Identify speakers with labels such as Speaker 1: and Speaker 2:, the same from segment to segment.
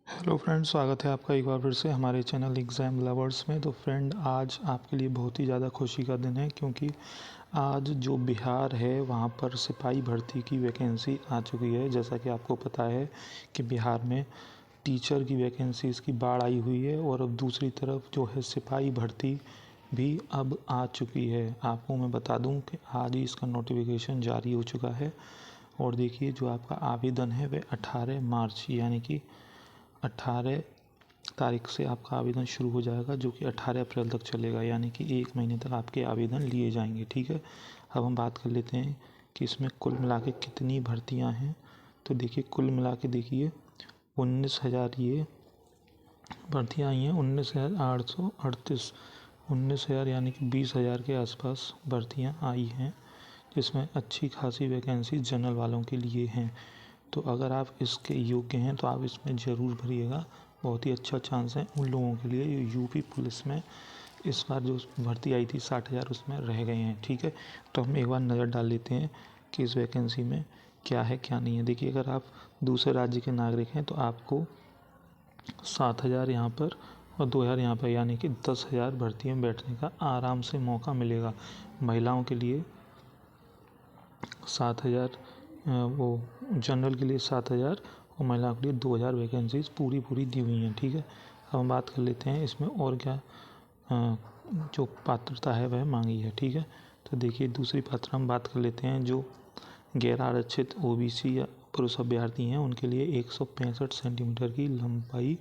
Speaker 1: Hello friend, स्वागत है आपका एक बार फिर से हमारे चैनल एग्ज़ाम लवर्स में। तो फ्रेंड, आज आपके लिए बहुत ही ज़्यादा खुशी का दिन है क्योंकि आज जो बिहार है वहाँ पर सिपाही भर्ती की वैकेंसी आ चुकी है। जैसा कि आपको पता है कि बिहार में टीचर की वैकेंसीज़ की बाढ़ आई हुई है और अब दूसरी तरफ जो है सिपाही भर्ती भी अब आ चुकी है। आपको मैं बता दूं कि आज ही इसका नोटिफिकेशन जारी हो चुका है। और देखिए, जो आपका आवेदन है वह 18 मार्च यानी कि 18 तारीख से आपका आवेदन शुरू हो जाएगा, जो कि 18 अप्रैल तक चलेगा, यानी कि 1 महीने तक आपके आवेदन लिए जाएंगे। ठीक है, अब हम बात कर लेते हैं कि इसमें कुल मिला के कितनी भर्तियां हैं। तो देखिए, कुल मिला के देखिए 19,000 ये भर्तियां आई हैं। 19,838 19,000 यानी कि 20,000 के आसपास भर्तियां आई हैं, जिसमें अच्छी खासी वैकेंसी जनरल वालों के लिए हैं। तो अगर आप इसके योग्य हैं तो आप इसमें ज़रूर भरिएगा। बहुत ही अच्छा चांस है उन लोगों के लिए जो यूपी पुलिस में इस बार जो भर्ती आई थी 60,000 उसमें रह गए हैं। ठीक है, तो हम एक बार नज़र डाल लेते हैं कि इस वैकेंसी में क्या है क्या नहीं है। देखिए, अगर आप दूसरे राज्य के नागरिक हैं तो आपको 7,000 यहाँ पर और 2,000 यहाँ पर, यानी कि 10,000 भर्ती में बैठने का आराम से मौका मिलेगा। महिलाओं के लिए 7,000, वो जनरल के लिए 7,000 और महिलाओं के लिए 2,000 वैकेंसीज पूरी दी हुई हैं। ठीक है, अब हम बात कर लेते हैं इसमें और क्या जो पात्रता है वह मांगी है। ठीक है, तो देखिए, दूसरी पात्रता हम बात कर लेते हैं। जो गैर आरक्षित ओबीसी या पुरुष अभ्यर्थी हैं उनके लिए 165 सेंटीमीटर की लंबाई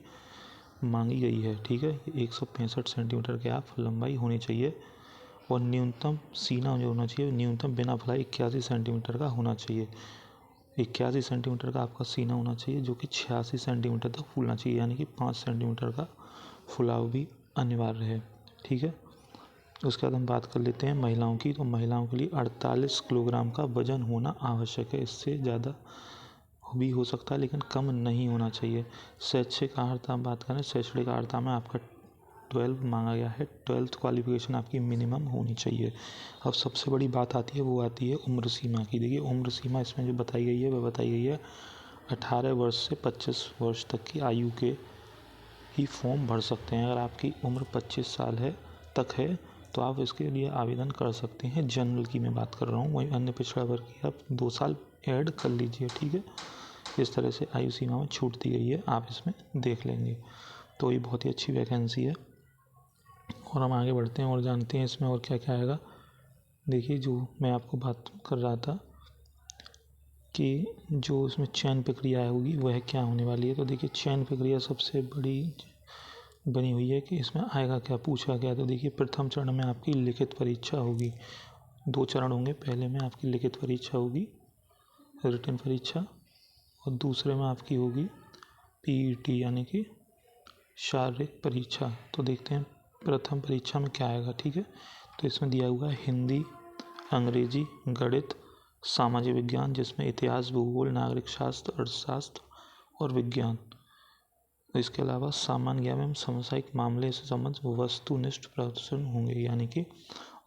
Speaker 1: मांगी गई है। ठीक है, 165 सेंटीमीटर के आप लंबाई होनी चाहिए और न्यूनतम सीना जो होना चाहिए, न्यूनतम बिना फुलाई 81 सेंटीमीटर का होना चाहिए। 81 सेंटीमीटर का आपका सीना होना चाहिए, जो कि 86 सेंटीमीटर तक फूलना चाहिए, यानी कि 5 सेंटीमीटर का फुलाव भी अनिवार्य है। ठीक है, उसके बाद हम बात कर लेते हैं महिलाओं की। तो महिलाओं के लिए 48 किलोग्राम का वजन होना आवश्यक है। इससे ज़्यादा भी हो सकता है लेकिन कम नहीं होना चाहिए। शैक्षिक अर्हता हम बात करें, शैक्षणिक अर्हता में आपका 12 मांगा गया है। 12th क्वालिफिकेशन आपकी मिनिमम होनी चाहिए। अब सबसे बड़ी बात आती है, वो आती है उम्र सीमा की। देखिए, उम्र सीमा इसमें जो बताई गई है वह बताई गई है 18 वर्ष से 25 वर्ष तक की आयु के ही फॉर्म भर सकते हैं। अगर आपकी उम्र 25 साल तक है तो आप इसके लिए आवेदन कर सकते हैं। जनरल की मैं बात कर रहा हूँ, वहीं अन्य पिछड़ा वर्ग की आप 2 साल ऐड कर लीजिए। ठीक है, इस तरह से आयु सीमा में छूट दी गई है, आप इसमें देख लेंगे। तो ये बहुत ही अच्छी वैकेंसी है और हम आगे बढ़ते हैं और जानते हैं इसमें और क्या क्या आएगा। देखिए, जो मैं आपको बात कर रहा था कि जो इसमें चयन प्रक्रिया होगी वह क्या होने वाली है। तो देखिए, चयन प्रक्रिया सबसे बड़ी बनी हुई है कि इसमें आएगा क्या, पूछा गया। तो देखिए, प्रथम चरण में आपकी लिखित परीक्षा होगी। 2 चरण होंगे, पहले में आपकी लिखित परीक्षा होगी, रिटन परीक्षा, और दूसरे में आपकी होगी पीईटी यानी कि शारीरिक परीक्षा। तो देखते हैं प्रथम परीक्षा में क्या आएगा। ठीक है, तो इसमें दिया हुआ है हिंदी, अंग्रेजी, गणित, सामाजिक विज्ञान, जिसमें इतिहास, भूगोल, नागरिक शास्त्र, अर्थशास्त्र और विज्ञान। इसके अलावा सामान्य ज्ञान एवं समसामयिक मामले से संबंधित वस्तुनिष्ठ प्रश्न होंगे, यानी कि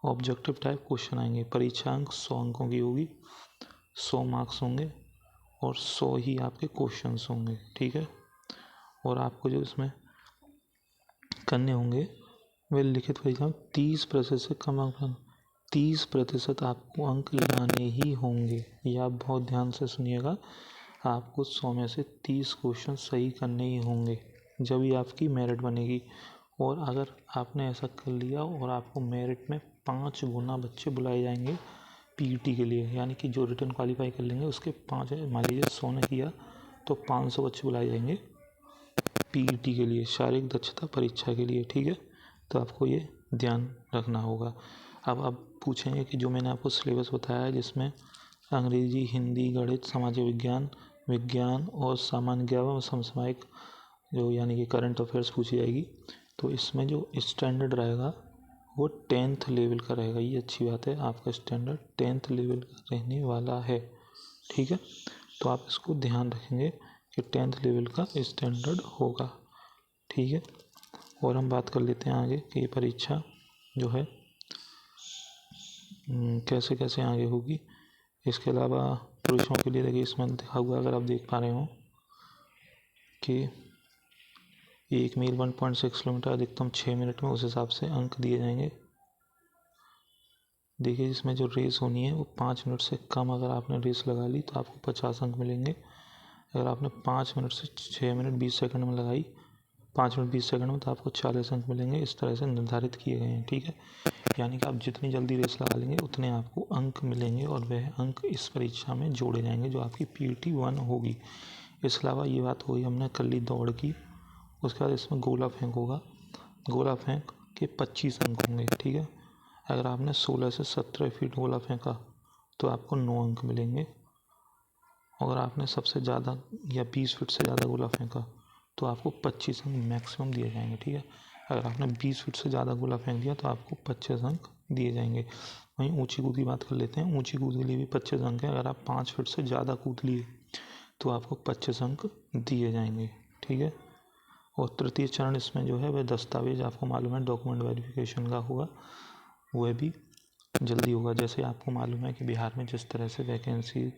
Speaker 1: ऑब्जेक्टिव टाइप क्वेश्चन आएंगे। परीक्षा अंक 100 अंकों की होगी, 100 मार्क्स होंगे और 100 ही आपके क्वेश्चंस होंगे। ठीक है, और आपको जो इसमें करने होंगे वे लिखित परीक्षा में 30% से कम अंक, 30% आपको अंक लाने ही होंगे। यह आप बहुत ध्यान से सुनिएगा। आपको 100 में से 30 क्वेश्चन सही करने ही होंगे, जब ही आपकी मेरिट बनेगी। और अगर आपने ऐसा कर लिया और आपको मेरिट में 5 गुना बच्चे बुलाए जाएंगे पीईटी के लिए, यानी कि जो रिटन क्वालिफाई कर लेंगे उसके 5, मान लीजिए 100 ने किया तो 500 बच्चे बुलाए जाएंगे पीईटी के लिए, शारीरिक दक्षता परीक्षा के लिए। ठीक है, तो आपको ये ध्यान रखना होगा। अब आप पूछेंगे कि जो मैंने आपको सिलेबस बताया है, जिसमें अंग्रेजी, हिंदी, गणित, सामाजिक विज्ञान, विज्ञान और सामान्य ज्ञान और समसामयिक, जो यानी कि करंट अफेयर्स पूछी जाएगी, तो इसमें जो स्टैंडर्ड रहेगा वो 10th लेवल का रहेगा। ये अच्छी बात है, आपका स्टैंडर्ड 10th लेवल का रहने वाला है। ठीक है, तो आप इसको ध्यान रखेंगे कि 10th लेवल का स्टैंडर्ड होगा। ठीक है, और हम बात कर लेते हैं आगे कि ये परीक्षा जो है कैसे कैसे आगे होगी। इसके अलावा पुरुषों के लिए देखिए, इसमें लिखा हुआ, अगर आप देख पा रहे हो कि एक मील 1.6 किलोमीटर अधिकतम 6 मिनट में, उस हिसाब से अंक दिए जाएंगे। देखिए इसमें जो रेस होनी है वो 5 मिनट से कम अगर आपने रेस लगा ली तो आपको 50 अंक मिलेंगे। अगर आपने 5 मिनट से 6 मिनट 20 सेकंड में लगाई, 5 मिनट 20 सेकंड में, तो आपको 40 अंक मिलेंगे। इस तरह से निर्धारित किए गए हैं, ठीक है। यानी कि आप जितनी जल्दी रेस लगा लेंगे उतने आपको अंक मिलेंगे और वह अंक इस परीक्षा में जोड़े जाएंगे जो आपकी PT 1 होगी। इसके अलावा ये बात हुई हमने कर ली दौड़ की। उसके बाद इसमें गोला फेंक होगा। गोला फेंक के 25 अंक होंगे, ठीक है। अगर आपने 16 से 17 फीट गोला फेंका तो आपको 9 अंक मिलेंगे। अगर आपने सबसे ज़्यादा या 20 फीट से ज़्यादा गोला फेंका तो आपको 25 अंक मैक्सिमम दिए जाएंगे, ठीक है। अगर आपने 20 फीट से ज़्यादा गोला फेंक दिया तो आपको 25 अंक दिए जाएंगे। वहीं ऊंची कूद की बात कर लेते हैं। ऊंची कूद के लिए भी 25 अंक है। अगर आप 5 फीट से ज़्यादा कूद लिए तो आपको 25 अंक दिए जाएंगे, ठीक है। और तृतीय चरण इसमें जो है वह दस्तावेज आपको मालूम है डॉक्यूमेंट वेरिफिकेशन का होगा, वह भी जल्दी होगा। जैसे आपको मालूम है कि बिहार में जिस तरह से वैकेंसी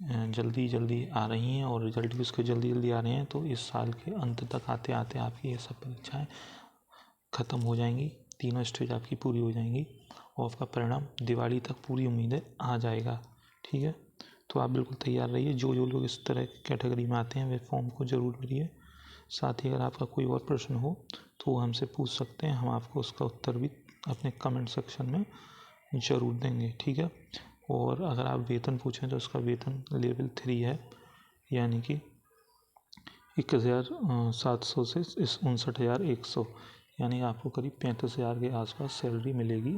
Speaker 1: जल्दी जल्दी आ रही हैं और रिजल्ट भी उसके जल्दी जल्दी आ रहे हैं, तो इस साल के अंत तक आते आते आपकी ये सब परीक्षाएं ख़त्म हो जाएंगी। तीनों स्टेज आपकी पूरी हो जाएंगी और आपका परिणाम दिवाली तक पूरी उम्मीदें आ जाएगा, ठीक है। तो आप बिल्कुल तैयार रहिए। जो जो लोग इस तरह की कैटेगरी में आते हैं वे फॉर्म को ज़रूर भरिए। साथ ही अगर आपका कोई और प्रश्न हो तो वो हमसे पूछ सकते हैं, हम आपको उसका उत्तर भी अपने कमेंट सेक्शन में ज़रूर देंगे, ठीक है। और अगर आप वेतन पूछें तो उसका वेतन लेवल 3 है, यानी कि 21,700 से 59,100, यानी आपको करीब 35,000 के आसपास सैलरी मिलेगी,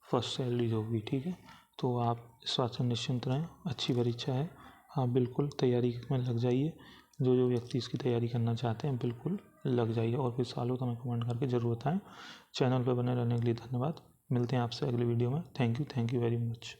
Speaker 1: फर्स्ट सैलरी जो होगी, ठीक है। तो आप इस बात से निश्चिंत रहें, अच्छी परीक्षा है। आप बिल्कुल तैयारी में लग जाइए। जो जो व्यक्ति इसकी तैयारी करना चाहते हैं बिल्कुल लग जाइए। और कोई सवाल हो तो हमें कमेंट करके ज़रूर बताएं। चैनल पर बने रहने के लिए धन्यवाद। मिलते हैं आपसे अगले वीडियो में। Thank you very much.